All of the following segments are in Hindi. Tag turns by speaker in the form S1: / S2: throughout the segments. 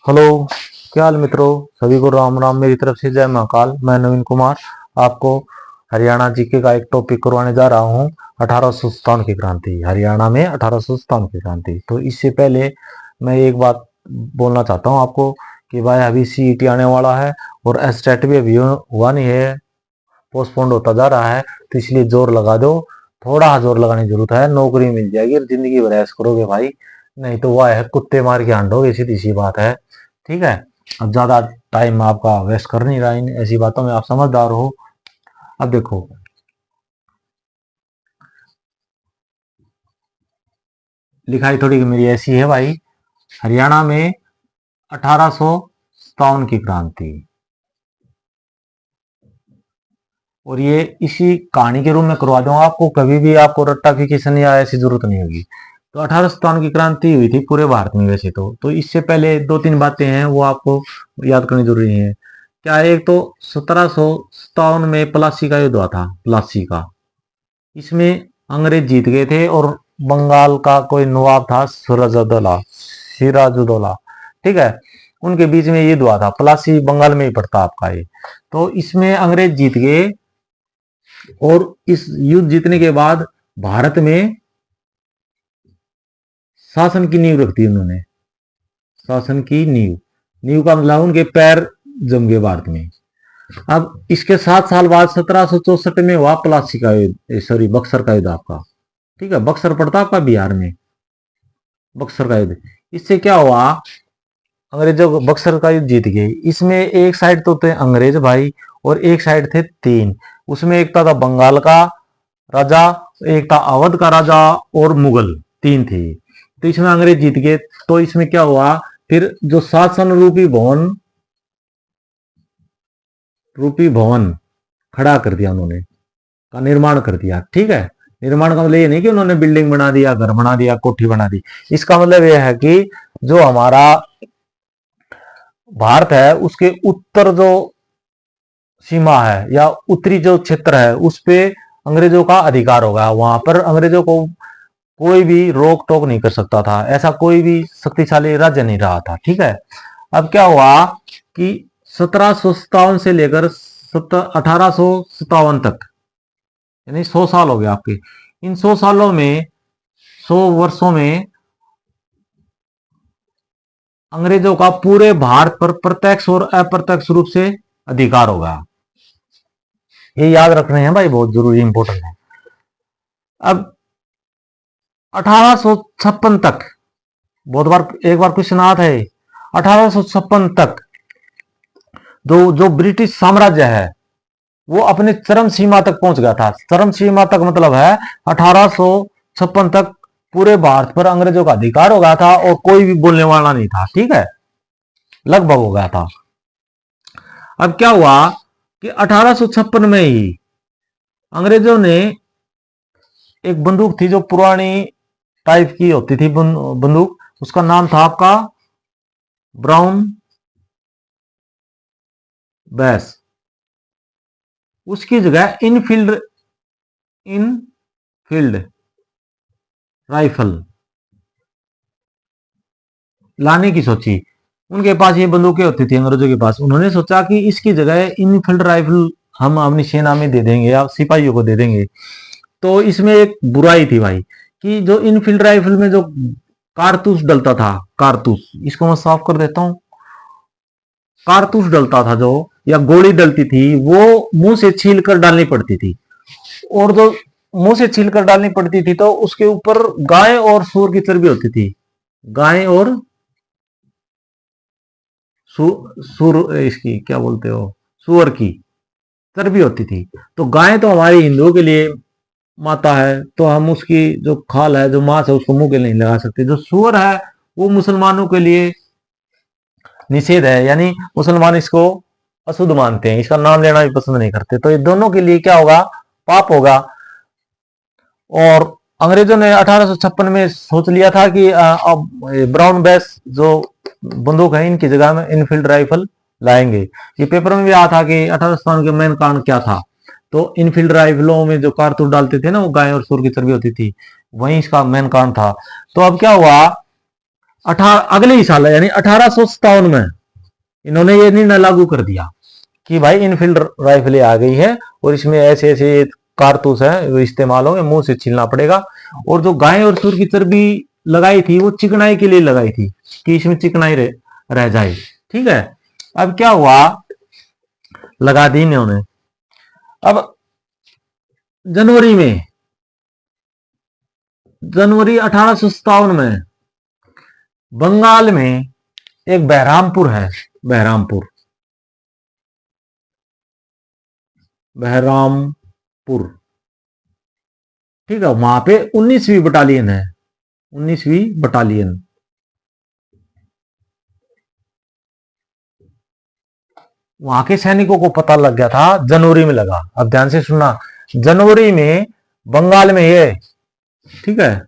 S1: हेलो। क्या हाल मित्रों। सभी को राम राम। मेरी तरफ से जय महाकाल। मैं नवीन कुमार आपको हरियाणा जीके का एक टॉपिक करवाने जा रहा हूँ। 1857 की क्रांति, हरियाणा में 1857 की क्रांति। तो इससे पहले मैं एक बात बोलना चाहता हूँ आपको कि भाई अभी सीईटी आने वाला है और एसटेट भी अभी हुआ नहीं है, पोस्टपोन्ड होता जा रहा है। तो इसलिए जोर लगा दो, थोड़ा जोर लगाने की जरूरत है। नौकरी मिल जाएगी और जिंदगी भर ऐश करोगे भाई, नहीं तो वह है कुत्ते मार के हांडोगे, सीधी सी बात है। ठीक है। अब ज्यादा टाइम आपका वेस्ट कर नहीं रहा इन ऐसी बातों में, आप समझदार हो। अब देखो, लिखाई थोड़ी मेरी ऐसी है भाई। हरियाणा में 1857 की क्रांति, और ये इसी कहानी के रूप में करवा दूंगा आपको। कभी भी आपको रट्टाफिकेशन या ऐसी जरूरत नहीं होगी। तो 1857 की क्रांति हुई थी पूरे भारत में वैसे तो इससे पहले दो तीन बातें हैं वो आपको याद करनी जरूरी है। क्या, एक तो 1757 में प्लासी का युद्ध हुआ था, प्लासी का। इसमें अंग्रेज जीत गए थे और बंगाल का कोई नवाब था, सिराजुद्दौला। ठीक है। उनके बीच में युद्ध हुआ था। प्लासी बंगाल में ही पड़ता आपका ये। तो इसमें अंग्रेज जीत गए और इस युद्ध जीतने के बाद भारत में शासन की नींव रख दी उन्होंने। शासन की नींव, नींव का मतलब उनके पैर जम गए भारत में। अब इसके 7 साल बाद 1764 में हुआ प्लासी का युद्ध, सॉरी बक्सर का युद्ध आपका। ठीक है, बक्सर पड़ता आपका बिहार में, बक्सर का युद्ध। इससे क्या हुआ, अंग्रेजों को बक्सर का युद्ध जीत गए। इसमें एक साइड तो थे अंग्रेज भाई और एक साइड थे तीन। उसमें एक था बंगाल का राजा, एक था अवध का राजा और मुगल, तीन थे। तो इसमें अंग्रेज जीत गए। तो इसमें क्या हुआ, फिर जो शासन रूपी भवन खड़ा कर दिया उन्होंने, का निर्माण कर दिया। ठीक है। निर्माण का मतलब ये नहीं कि उन्होंने बिल्डिंग बना दिया, घर बना दिया, कोठी बना दी। इसका मतलब यह है कि जो हमारा भारत है उसके उत्तर जो सीमा है या उत्तरी जो क्षेत्र है उस पे अंग्रेजों का अधिकार होगा। वहां पर अंग्रेजों को कोई भी रोक टोक नहीं कर सकता था। ऐसा कोई भी शक्तिशाली राज्य नहीं रहा था। ठीक है। अब क्या हुआ कि 1757 से लेकर 1857 तक, यानी 100 साल हो गए आपके। इन 100 सालों में, 100 वर्षों में अंग्रेजों का पूरे भारत पर प्रत्यक्ष और अप्रत्यक्ष रूप से अधिकार होगा। ये याद रखने हैं भाई, बहुत जरूरी इंपॉर्टेंट है। अब 1856 तक, बहुत बार एक बार क्वेश्चन आता है, 1856 तक जो जो ब्रिटिश साम्राज्य है वो अपने चरम सीमा तक पहुंच गया था। चरम सीमा तक मतलब है 1856 तक पूरे भारत पर अंग्रेजों का अधिकार हो गया था और कोई भी बोलने वाला नहीं था। ठीक है, लगभग हो गया था। अब क्या हुआ कि 1856 में ही अंग्रेजों ने एक बंदूक थी जो पुरानी टाइप की होती थी बंदूक, उसका नाम था आपका ब्राउन बैस। उसकी जगह इनफील्ड राइफल लाने की सोची। उनके पास ये बंदूकें होती थी अंग्रेजों के पास। उन्होंने सोचा कि इसकी जगह इनफील्ड राइफल हम अपनी सेना में दे देंगे या सिपाहियों को दे देंगे। तो इसमें एक बुराई थी भाई कि जो इनफील्ड राइफल में जो कारतूस डलता था, कारतूस, इसको मैं साफ कर देता हूं। कारतूस डलता था जो, या गोली डलती थी, वो मुंह से छील कर डालनी पड़ती थी। और जो मुंह से छील कर डालनी पड़ती थी तो उसके ऊपर गाय और सूअर की चर्बी होती थी। गाय और सुर इसकी क्या बोलते हो, सुअर की चर्बी होती थी। तो गाय तो हमारे हिंदुओं के लिए माता है, तो हम उसकी जो खाल है, जो मांस है, उसको मुंह के लिए नहीं लगा सकते। जो सुअर है वो मुसलमानों के लिए निषेध है, यानी मुसलमान इसको अशुद्ध मानते हैं, इसका नाम लेना भी पसंद नहीं करते। तो ये दोनों के लिए क्या होगा, पाप होगा। और अंग्रेजों ने 1856 में सोच लिया था कि अब ब्राउन बैस जो बंदूक है इनकी जगह में इनफील्ड राइफल लाएंगे। ये पेपर में भी आया था कि 1857 के मेन कारण क्या था। तो इनफील्ड राइफलों में जो कारतूस डालते थे ना, वो गाय और सूर की चर्बी होती थी, वही इसका मेन कारण था। तो अब क्या हुआ, अगले ही साल यानी 1857 में इन्होंने ये निर्णय लागू कर दिया कि भाई इनफील्ड राइफलें आ गई है और इसमें ऐसे ऐसे कारतूस है वो इस्तेमाल होंगे, मुंह से छीलना पड़ेगा। और जो गाय और सूर की चर्बी लगाई थी वो चिकनाई के लिए लगाई थी कि इसमें चिकनाई रह जाए। ठीक है, अब क्या हुआ, लगा दी इन्होंने। अब जनवरी 1857 में बंगाल में एक बहरामपुर है, बहरामपुर, ठीक है, वहां पे 19वीं बटालियन है, 19वीं बटालियन। वहां के सैनिकों को पता लग गया था, जनवरी में लगा। अब ध्यान से सुनना, जनवरी में बंगाल में ये, ठीक है,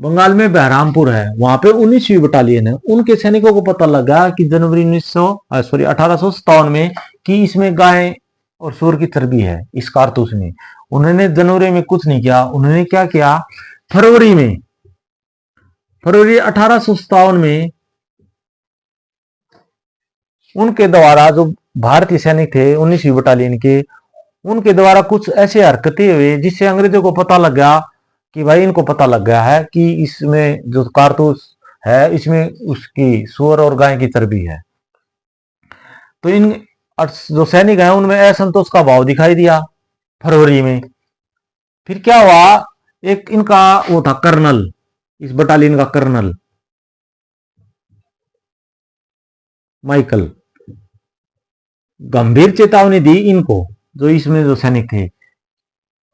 S1: बंगाल में बहरामपुर है, वहां पे 19वीं बटालियन है। उनके सैनिकों को पता लगा कि जनवरी 1857 में कि इसमें गाय और सूअर की चर्बी है इस कारतूस में। उन्होंने जनवरी में कुछ नहीं किया, उन्होंने क्या किया, फरवरी 1857 में उनके द्वारा, जो भारतीय सैनिक थे 19वीं बटालियन के, उनके द्वारा कुछ ऐसे हरकतें हुई जिससे अंग्रेजों को पता लग गया कि भाई इनको पता लग गया है कि इसमें जो कारतूस है इसमें उसकी सूअर और गाय की चर्बी है। तो इन जो सैनिक हैं उनमें असंतोष का भाव दिखाई दिया फरवरी में। फिर क्या हुआ, एक इनका वो था कर्नल, इस बटालियन का कर्नल माइकल, गंभीर चेतावनी दी इनको, जो इसमें जो सैनिक थे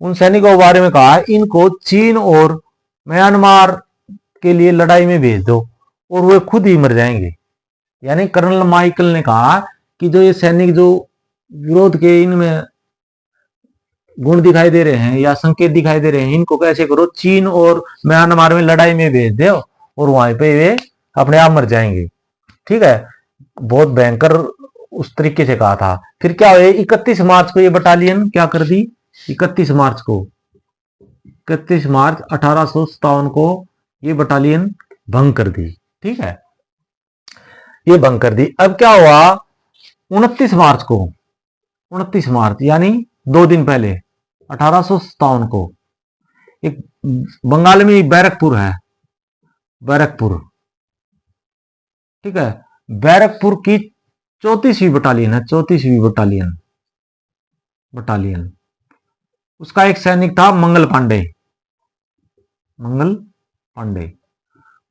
S1: उन सैनिकों के बारे में कहा इनको चीन और म्यांमार के लिए लड़ाई में भेज दो और वे खुद ही मर जाएंगे। यानी कर्नल माइकल ने कहा कि जो ये सैनिक जो विरोध के इनमें गुण दिखाई दे रहे हैं या संकेत दिखाई दे रहे हैं, इनको कैसे करो, चीन और म्यांमार में लड़ाई में भेज दो और वहां पे वे अपने आप मर जाएंगे। ठीक है, बहुत भयंकर उस तरीके से कहा था। फिर क्या हुआ, 31 मार्च को ये बटालियन क्या कर दी, 31 मार्च 1857 को ये बटालियन भंग कर दी। ठीक है, ये भंग कर दी। अब क्या हुआ, 29 मार्च यानी 2 दिन पहले 1857 को एक बंगाल में बैरकपुर है, ठीक है, बैरकपुर की 34वीं बटालियन है, 34वीं बटालियन। उसका एक सैनिक था मंगल पांडे।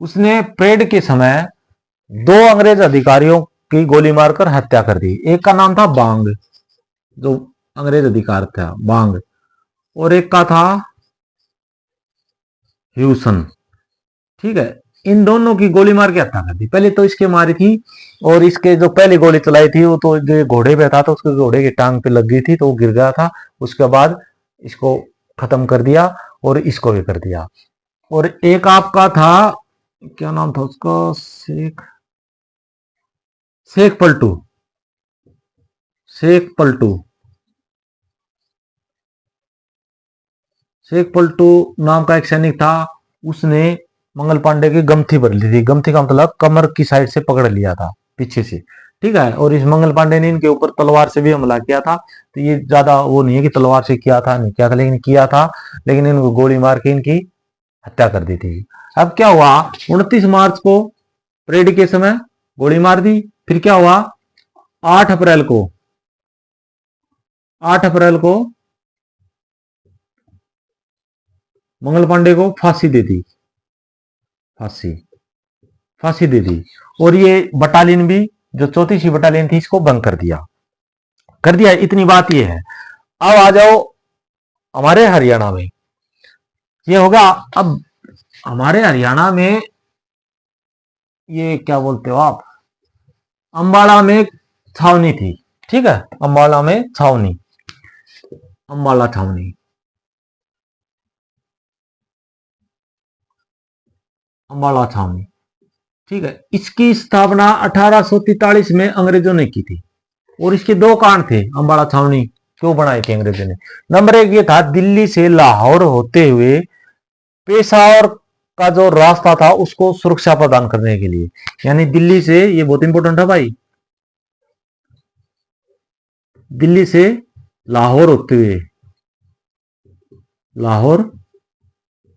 S1: उसने परेड के समय 2 अंग्रेज अधिकारियों की गोली मारकर हत्या कर दी। एक का नाम था बांग, जो अंग्रेज अधिकारी था बांग, और एक का था ह्यूसन। ठीक है, इन दोनों की गोली मार के हत्या कर दी। पहले तो इसके मारी थी और इसके जो पहली गोली चलाई थी वो तो जो घोड़े पे था तो उसके घोड़े की टांग पे लग गई थी तो वो गिर गया था। उसके बाद इसको खत्म कर दिया और इसको भी कर दिया। और एक आपका था, क्या नाम था उसका, शेख पलटू नाम का एक सैनिक था। उसने मंगल पांडे की गमथी भर ली थी। गमथी का मतलब कमर की साइड से पकड़ लिया था पीछे से। ठीक है, और इस मंगल पांडे ने इनके ऊपर तलवार से भी हमला किया था। तो ये ज्यादा वो नहीं है कि तलवार से किया था नहीं किया था, लेकिन किया था, लेकिन इनको गोली मार के इनकी हत्या कर दी थी। अब क्या हुआ, 29 मार्च को परेड के समय गोली मार दी। फिर क्या हुआ, 8 अप्रैल को मंगल पांडे को फांसी दे दी और ये बटालियन भी जो 34वीं बटालियन थी इसको भंग कर दिया। इतनी बात ये है। अब आ जाओ हमारे हरियाणा में, ये होगा। अब हमारे हरियाणा में ये क्या बोलते हो आप, अंबाला में छावनी थी। ठीक है, अंबाला छावनी। ठीक है, इसकी स्थापना 1843 में अंग्रेजों ने की थी और इसके 2 कारण थे अंबाला छावनी क्यों बनाई थी अंग्रेजों ने। नंबर 1 ये था, दिल्ली से लाहौर होते हुए पेशावर का जो रास्ता था उसको सुरक्षा प्रदान करने के लिए, यानी दिल्ली से, ये बहुत इंपॉर्टेंट है भाई, दिल्ली से लाहौर होते हुए, लाहौर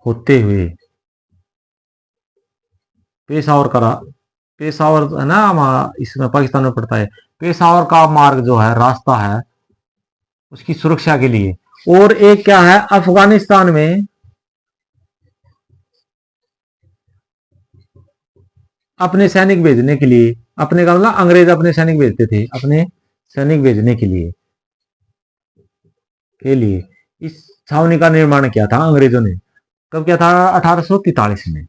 S1: होते हुए पेशावर करा, पेशावर है ना हमारा, इसमें पाकिस्तान में पड़ता है, पेशावर का मार्ग जो है, रास्ता है, उसकी सुरक्षा के लिए। और एक क्या है, अफगानिस्तान में अपने सैनिक भेजने के लिए, अपने का मतलब अंग्रेज अपने सैनिक भेजते थे, अपने सैनिक भेजने के लिए इस छावनी का निर्माण किया था अंग्रेजों ने। कब किया था? 1843 में।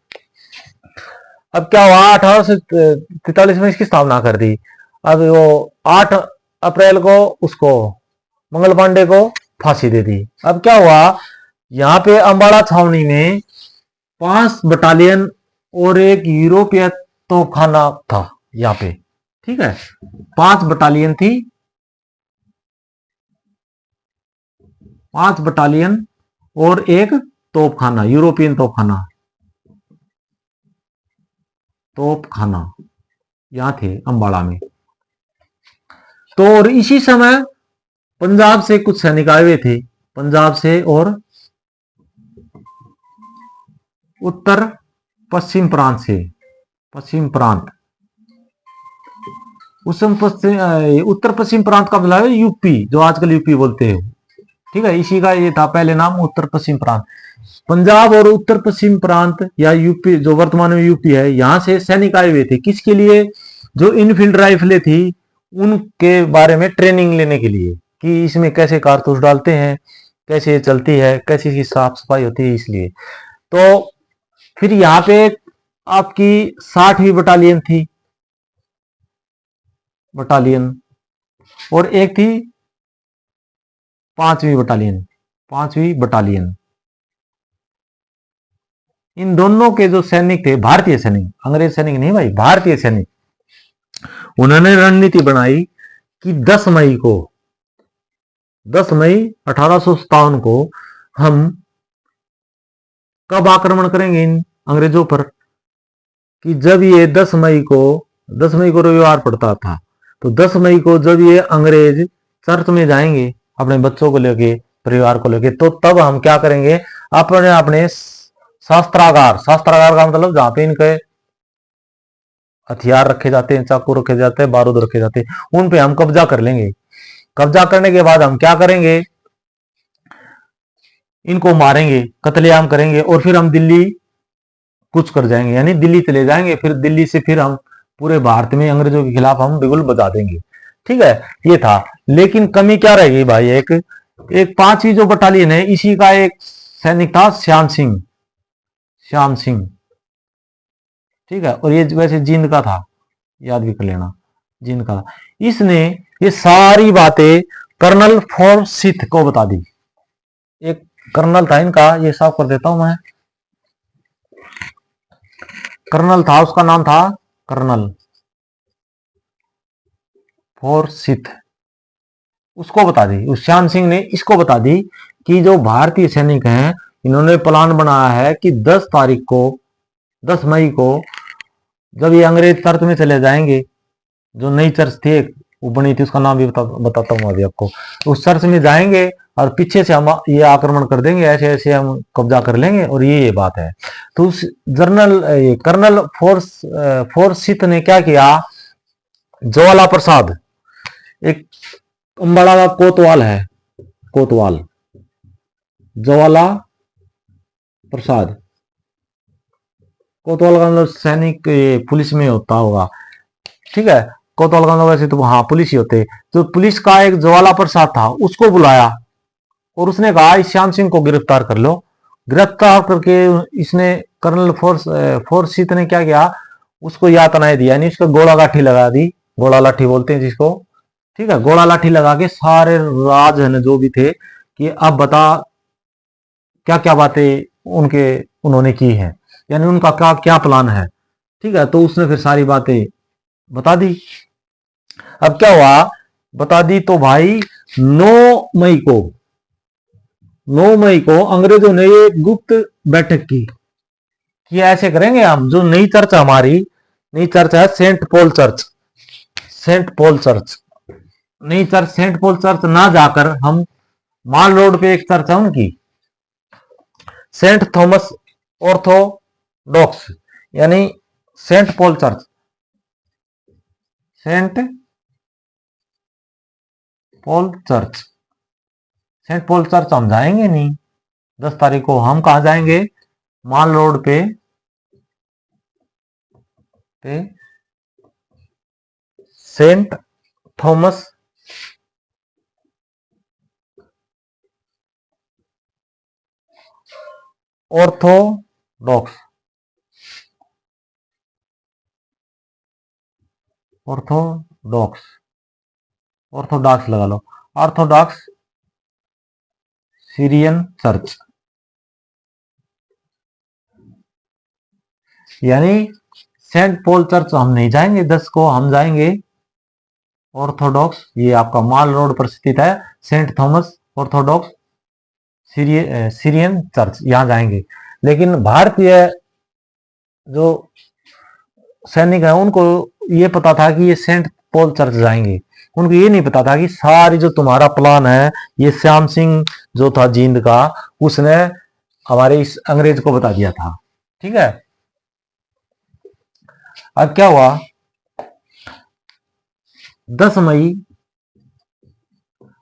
S1: अब क्या हुआ, 1843 में इसकी स्थापना कर दी। अब वो 8 अप्रैल को उसको, मंगल पांडे को फांसी दे दी। अब क्या हुआ, यहाँ पे अंबाड़ा छावनी में 5 बटालियन और एक यूरोपीय तोपखाना था यहाँ पे, ठीक है। 5 बटालियन थी, 5 बटालियन और एक तोपखाना, यूरोपियन तोपखाना यहाँ थे अंबाड़ा में। तो और इसी समय पंजाब से कुछ सैनिक आए हुए थे, पंजाब से और उत्तर पश्चिम प्रांत से, पश्चिम प्रांत, उत्तर पश्चिम प्रांत का मतलब है यूपी, जो आजकल यूपी बोलते हैं, ठीक है। इसी का ये था पहले नाम, उत्तर पश्चिम प्रांत। पंजाब और उत्तर पश्चिम प्रांत या यूपी, जो वर्तमान में यूपी है, यहां से सैनिक आए हुए थे। किसके लिए? जो इनफील्ड राइफलें थी उनके बारे में ट्रेनिंग लेने के लिए, कि इसमें कैसे कारतूस डालते हैं, कैसे चलती है, कैसे इसकी साफ सफाई होती है, इसलिए। तो फिर यहाँ पे आपकी 60वीं बटालियन और एक थी 5वीं बटालियन। इन दोनों के जो सैनिक थे, भारतीय सैनिक, अंग्रेज सैनिक नहीं भाई, भारतीय सैनिक, उन्होंने रणनीति बनाई कि 10 मई 1857 को हम कब आक्रमण करेंगे इन अंग्रेजों पर, कि जब ये 10 मई को रविवार पड़ता था, तो 10 मई को जब ये अंग्रेज चर्च में जाएंगे अपने बच्चों को लेके, परिवार को लेके, तो तब हम क्या करेंगे, अपने अपने शास्त्रागार का मतलब जहां पे इनके हथियार रखे जाते हैं, चाकू रखे जाते हैं, बारूद रखे जाते हैं, उन पे हम कब्जा कर लेंगे। कब्जा करने के बाद हम क्या करेंगे, इनको मारेंगे, कत्लेआम करेंगे, और फिर हम दिल्ली कुछ कर जाएंगे, यानी दिल्ली चले जाएंगे। फिर दिल्ली से फिर हम पूरे भारत में अंग्रेजों के खिलाफ हम बिगुल बजा देंगे, ठीक है। ये था, लेकिन कमी क्या रहेगी भाई, एक 5वीं जो बटालियन है, इसी का एक सैनिक था श्याम सिंह, ठीक है। और ये वैसे जींद का था, याद भी कर लेना, जींद का। इसने ये सारी बातें कर्नल फॉर्सिथ को बता दी। एक कर्नल था इनका, ये साफ कर देता हूं मैं, कर्नल था, उसका नाम था कर्नल फॉर्सिथ। उसको बता दी, उस श्याम सिंह ने इसको बता दी कि जो भारतीय सैनिक हैं, इन्होंने प्लान बनाया है कि 10 मई को जब ये अंग्रेज चर्च में चले जाएंगे, जो नई चर्च थी वो बनी थी, उसका नाम भी बताता हूँ अभी आपको। उस चर्च में जाएंगे और पीछे से हम ये आक्रमण कर देंगे, ऐसे ऐसे हम कब्जा कर लेंगे, और ये बात है। तो उस कर्नल फोर्सिथ ने क्या किया, ज्वाला प्रसाद, एक अंबाड़ा का कोतवाल है, कोतवाल ज्वाला प्रसाद, कोतवाल का मतलब सैनिक, पुलिस में होता होगा, ठीक है। कोतवाल का मतलब वैसे तो हाँ पुलिस ही होते। तो पुलिस का एक ज्वाला प्रसाद था, उसको बुलाया और उसने कहा इस श्याम सिंह को गिरफ्तार कर लो। गिरफ्तार करके इसने कर्नल फोर्सिथ ने क्या किया, उसको यातनाएं दी, यानी उसको गोला लाठी लगा दी, गोला लाठी बोलते हैं जिसको, ठीक है। गोला लाठी लगा के सारे राज है जो भी थे, कि अब बता क्या क्या बातें उन्होंने की है, यानी उनका क्या क्या प्लान है, ठीक है। तो उसने फिर सारी बातें बता दी। अब क्या हुआ, बता दी तो भाई 9 मई को अंग्रेजों ने एक गुप्त बैठक की, कि ऐसे करेंगे हम, जो नई चर्च हमारी, नई चर्च है saint Paul church, saint Paul church, नई चर्च सेंट पॉल चर्च ना जाकर हम माल रोड पे एक चर्च है उनकी, सेंट थॉमस ऑर्थोडॉक्स, यानी saint Paul church, saint Paul church, saint Paul church हम जाएंगे नहीं 10 तारीख को। हम कहा जाएंगे, माल रोड पे saint Thomas orthodox, orthodox, orthodox लगा लो, ऑर्थोडॉक्स सीरियन चर्च, यानी सेंट पॉल चर्च हम नहीं जाएंगे 10 को, हम जाएंगे ऑर्थोडॉक्स, ये आपका माल रोड पर स्थित है saint Thomas orthodox Syrian church, यहां जाएंगे। लेकिन भारतीय जो सैनिक है उनको ये पता था कि ये सेंट पॉल चर्च जाएंगे, उनको ये नहीं पता था कि सारी जो तुम्हारा प्लान है, ये श्याम सिंह जो था जींद का, उसने हमारे इस अंग्रेज को बता दिया था। ठीक है, अब क्या हुआ, 10 मई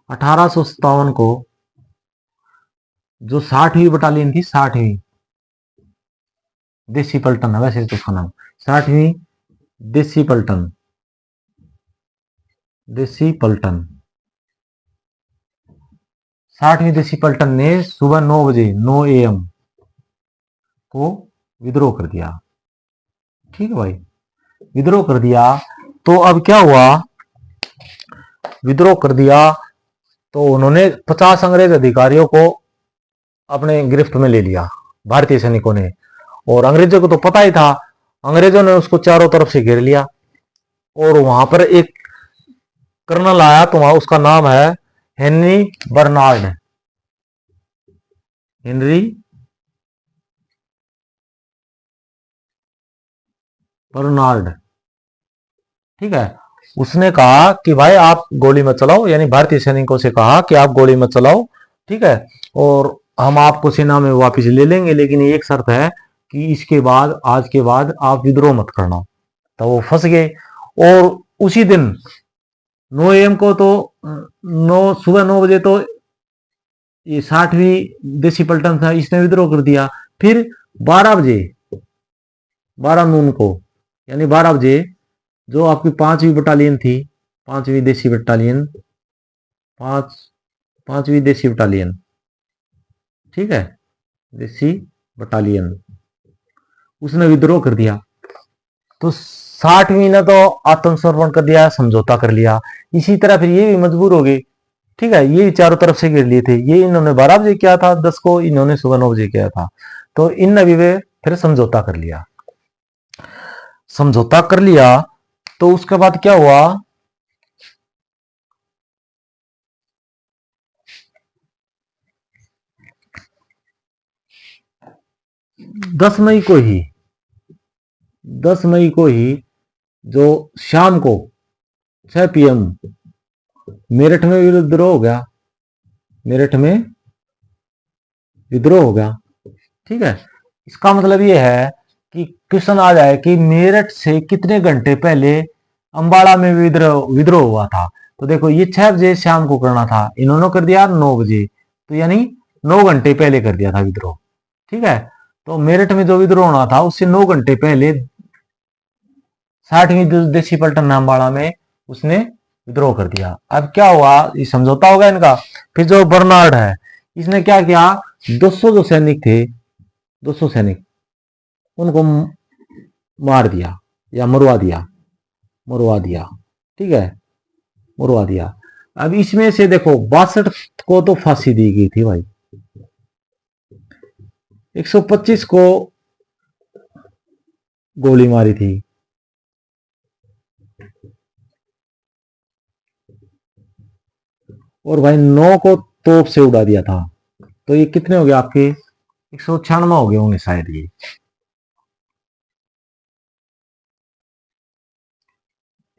S1: 1857 को जो 60वीं बटालियन थी, 60वीं देसी पलटन है वैसे तो उसका नाम, 60वीं देसी पलटन, देसी पलटन, 60वीं देसी पलटन ने सुबह 9 बजे 9 AM को विद्रोह कर दिया। ठीक है भाई, विद्रोह कर दिया। तो अब क्या हुआ, विद्रोह कर दिया तो उन्होंने 50 अंग्रेज अधिकारियों को अपने गिरफ्त में ले लिया, भारतीय सैनिकों ने। और अंग्रेजों को तो पता ही था, अंग्रेजों ने उसको चारों तरफ से घेर लिया। और वहां पर एक कर्नल आया, तो वहां उसका नाम है हेनरी बर्नार्ड, हेनरी बर्नार्ड। ठीक है, उसने कहा कि भाई आप गोली मत चलाओ, यानी भारतीय सैनिकों से कहा कि आप गोली मत चलाओ, ठीक है, और हम आपको सेना में वापस ले लेंगे, लेकिन एक शर्त है कि इसके बाद, आज के बाद आप विद्रोह मत करना। तो वो फंस गए। और उसी दिन 9 AM को तो सुबह 9 बजे तो ये 60वीं देसी पलटन था, इसने विद्रोह कर दिया। फिर 12 बजे, 12 नून को, यानी 12 बजे जो आपकी 5वीं बटालियन थी, 5वीं देसी बटालियन, 5वीं देसी बटालियन, ठीक है, देसी बटालियन, उसने विद्रोह कर दिया। तो 60वीं ने तो आत्मसमर्पण कर दिया, समझौता कर लिया। इसी तरह फिर ये भी मजबूर हो गए। ठीक है, ये चारों तरफ से घेर लिए थे, ये इन्होंने 12 बजे किया था, 10 को इन्होंने सुबह 9 बजे किया था। तो इन भी वे फिर समझौता कर लिया, समझौता कर लिया। तो उसके बाद क्या हुआ, 10 मई को ही, 10 मई को ही जो शाम को 6 PM मेरठ में विद्रोह हो गया, मेरठ में विद्रोह हो गया। ठीक है, इसका मतलब यह है कि क्वेश्चन आ जाए कि मेरठ से कितने घंटे पहले अंबाला में विद्रोह हुआ था। तो देखो, ये 6 बजे शाम को करना था, इन्होंने कर दिया 9 बजे, तो यानी 9 घंटे पहले कर दिया था विद्रोह। ठीक है, तो मेरठ में जो विद्रोह होना था उससे 9 घंटे पहले 60वीं देसी पलटन अम्बाड़ा में उसने विद्रोह कर दिया। अब क्या हुआ, ये समझौता होगा इनका। फिर जो बर्नार्ड है, इसने क्या किया, 200 जो सैनिक थे, 200 सैनिक, उनको मार दिया या मरवा दिया, मरवा दिया। ठीक है, मरवा दिया। अब इसमें से देखो 62 को तो फांसी दी गई थी भाई, 125 को गोली मारी थी, और भाई 9 को तोप से उड़ा दिया था। तो ये कितने हो गए आपके, 196 हो गए होंगे शायद ये।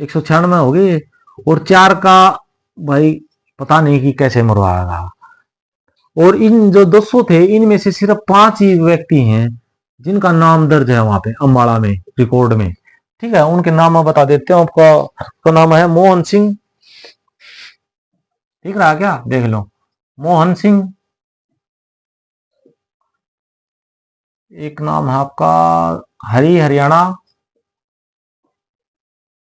S1: 196 हो गए, और 4 का भाई पता नहीं कि कैसे मरवाएगा। और इन जो 200 थे, इनमें से सिर्फ 5 ही व्यक्ति हैं जिनका नाम दर्ज है वहां पे अम्बाड़ा में रिकॉर्ड में। ठीक है, उनके नाम मैं बता देते हूँ आपका। तो नाम है मोहन सिंह, ठीक रहा क्या, देख लो, मोहन सिंह। एक नाम है आपका हरी हरियाणा,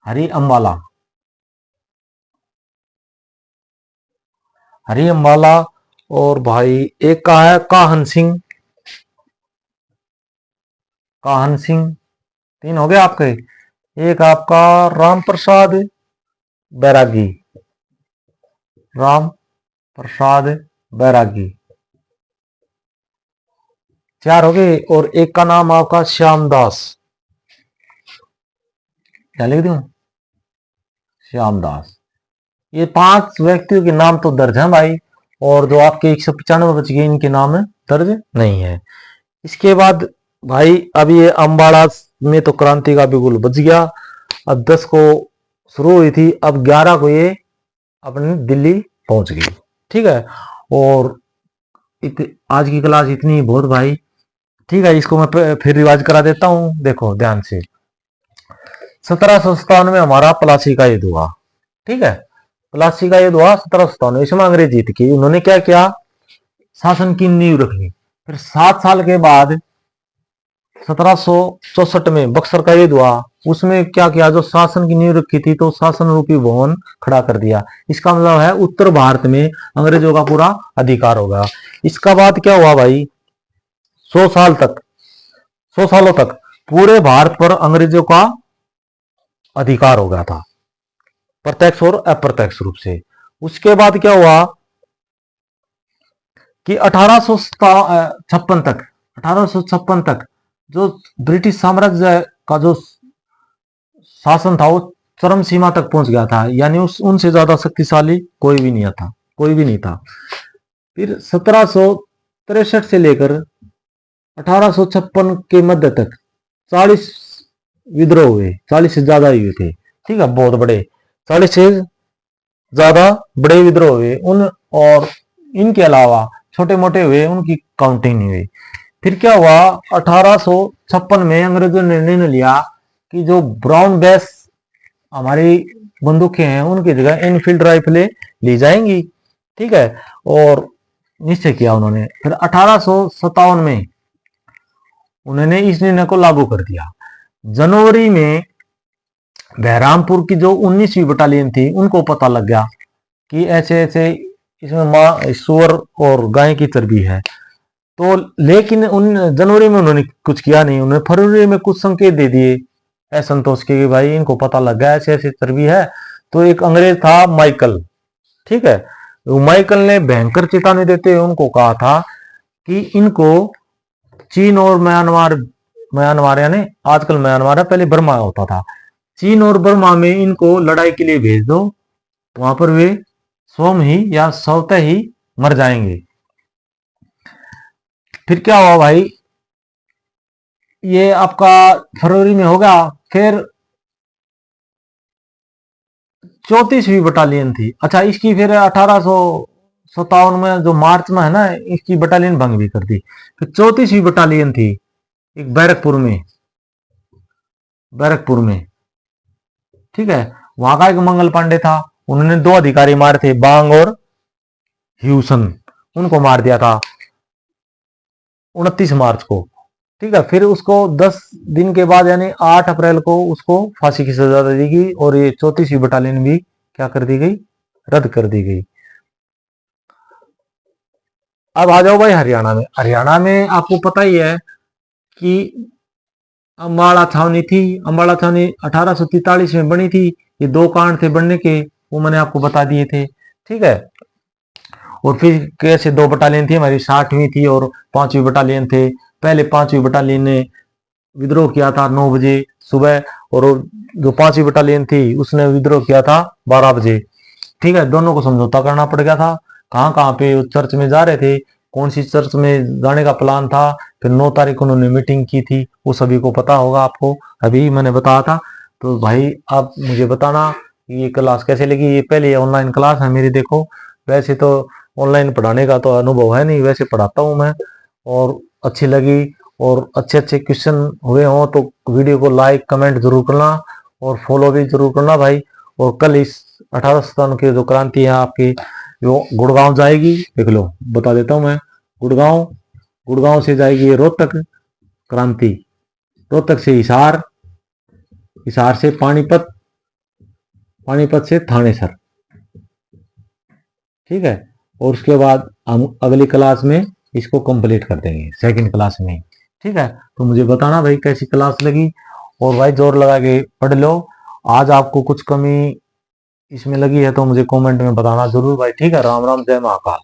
S1: हरी अम्बाला, हरी अम्बाला। और भाई एक का है काहन सिंह, काहन सिंह। 3 हो गए आपके। एक आपका राम प्रसाद बैरागी, राम प्रसाद बैरागी, 4 हो गए। और एक का नाम आपका श्यामदास, क्या लिख दूं, श्यामदास। ये 5 व्यक्तियों के नाम तो दर्ज हैं भाई, और जो आपके 195 बच गए इनके नाम दर्ज नहीं है। इसके बाद भाई अब ये अम्बाड़ा में तो क्रांति का बिगुल बच गया। अब 10 को शुरू हुई थी, अब 11 को ये अपने दिल्ली पहुंच गई। ठीक है, और आज की क्लास इतनी बहुत भाई। ठीक है, इसको मैं फिर रिवाइज करा देता हूं, देखो ध्यान से। 1757 में हमारा प्लासी का युद्ध हुआ। ठीक है, प्लासी का युद्ध हुआ 1757, इसमें अंग्रेज जीत के उन्होंने क्या किया, शासन की नींव रख ली। फिर 7 साल के बाद 1764 में बक्सर का युद्ध हुआ, उसमें क्या किया, जो शासन की नींव रखी थी तो शासन रूपी भवन खड़ा कर दिया। इसका मतलब है उत्तर भारत में अंग्रेजों का पूरा अधिकार होगा। इसका बाद क्या हुआ भाई, 100 साल तक, 100 सालों तक पूरे भारत पर अंग्रेजों का अधिकार हो गया था, प्रत्यक्ष और अप्रत्यक्ष रूप से। उसके बाद क्या हुआ कि 1856 तक जो ब्रिटिश साम्राज्य का जो शासन था वो चरम सीमा तक पहुंच गया था, यानी उनसे ज्यादा शक्तिशाली कोई भी नहीं था, कोई भी नहीं था। फिर 1763 से लेकर 1856 के मध्य तक 40 विद्रोह हुए, 40 से ज्यादा ही हुए थे। ठीक है, बहुत बड़े, 40 से ज्यादा बड़े विद्रोह हुए उन, और इनके अलावा छोटे मोटे हुए, उनकी काउंटिंग नहीं हुई। फिर क्या हुआ, 1856 में अंग्रेजों ने निर्णय लिया कि जो ब्राउन बेस हमारी बंदूकें हैं उनकी जगह इनफील्ड राइफलें ली जाएंगी। ठीक है, और निश्चय किया उन्होंने। फिर 1857 में उन्होंने इस निर्णय को लागू कर दिया। जनवरी में बहरामपुर की जो 19वीं बटालियन थी उनको पता लग गया कि ऐसे ऐसे इसमें मां सुअर और गाय की चर्बी है, तो लेकिन उन जनवरी में उन्होंने कुछ किया नहीं। उन्होंने फरवरी में कुछ संकेत दे दिए असंतोष के कि भाई इनको पता लग गया ऐसे ऐसे चर्बी है। तो एक अंग्रेज था माइकल, ठीक है, माइकल ने भयंकर चेतावनी देते हुए उनको कहा था कि इनको चीन और म्यांमार, म्यांमार यानी आजकल म्यांमार है, पहले बर्मा होता था, चीन और बर्मा में इनको लड़ाई के लिए भेज दो, वहां पर वे स्वयं ही या स्वतः ही मर जाएंगे। फिर क्या हुआ भाई, ये आपका फरवरी में होगा। फिर 34वीं बटालियन थी, अच्छा इसकी फिर 1857 में जो मार्च में है ना, इसकी बटालियन भंग भी कर दी। फिर 34वीं बटालियन थी एक बैरकपुर में, बैरकपुर में, ठीक है, वहां का एक मंगल पांडे था, उन्होंने 2 अधिकारी मारे थे, बांग और ह्यूसन, उनको मार दिया था 29 मार्च को। ठीक है, फिर उसको 10 दिन के बाद यानी 8 अप्रैल को उसको फांसी की सजा दे दी गई, और ये 34वीं बटालियन भी क्या कर दी गई, रद्द कर दी गई। अब आ जाओ भाई हरियाणा में। हरियाणा में आपको पता ही है कि अम्बाड़ा छावनी थी, अम्बाड़ा छावनी 1843 में बनी थी। ये 2 कारण थे बनने के, वो मैंने आपको बता दिए थे। ठीक है, और फिर कैसे 2 बटालियन थी हमारी, 60वीं थी और 5वीं बटालियन थे। पहले 5वीं बटालियन ने विद्रोह किया था 9 बजे सुबह, और जो 5वीं बटालियन थी उसने विद्रोह किया था 12 बजे। ठीक है, दोनों को समझौता करना पड़ गया था। कहाँ कहाँ पे चर्च में जा रहे थे, कौन सी चर्च में जाने का प्लान था। फिर 9 तारीख को उन्होंने मीटिंग की थी, वो सभी को पता होगा आपको, अभी मैंने बताया था। तो भाई आप मुझे बताना ये क्लास कैसे लगी। ये पहले ऑनलाइन क्लास है मेरी, देखो वैसे तो ऑनलाइन पढ़ाने का तो अनुभव है नहीं, वैसे पढ़ाता हूँ मैं, और अच्छी लगी और अच्छे अच्छे क्वेश्चन हुए हों तो वीडियो को लाइक कमेंट जरूर करना और फॉलो भी जरूर करना भाई। और कल इस 18 सितंबर की जो क्रांति है आपकी, वो गुड़गांव जाएगी, देख लो बता देता हूँ मैं। गुड़गांव, गुड़गांव से जाएगी ये रोहतक क्रांति, रोहतक से हिसार, हिसार से पानीपत, पानीपत से थानेसर, ठीक है। और उसके बाद हम अगली क्लास में इसको कंप्लीट कर देंगे, सेकंड क्लास में, ठीक है। तो मुझे बताना भाई कैसी क्लास लगी, और भाई जोर लगा के पढ़ लो। आज आपको कुछ कमी इसमें लगी है तो मुझे कमेंट में बताना जरूर भाई, ठीक है। राम राम, जय महाकाल।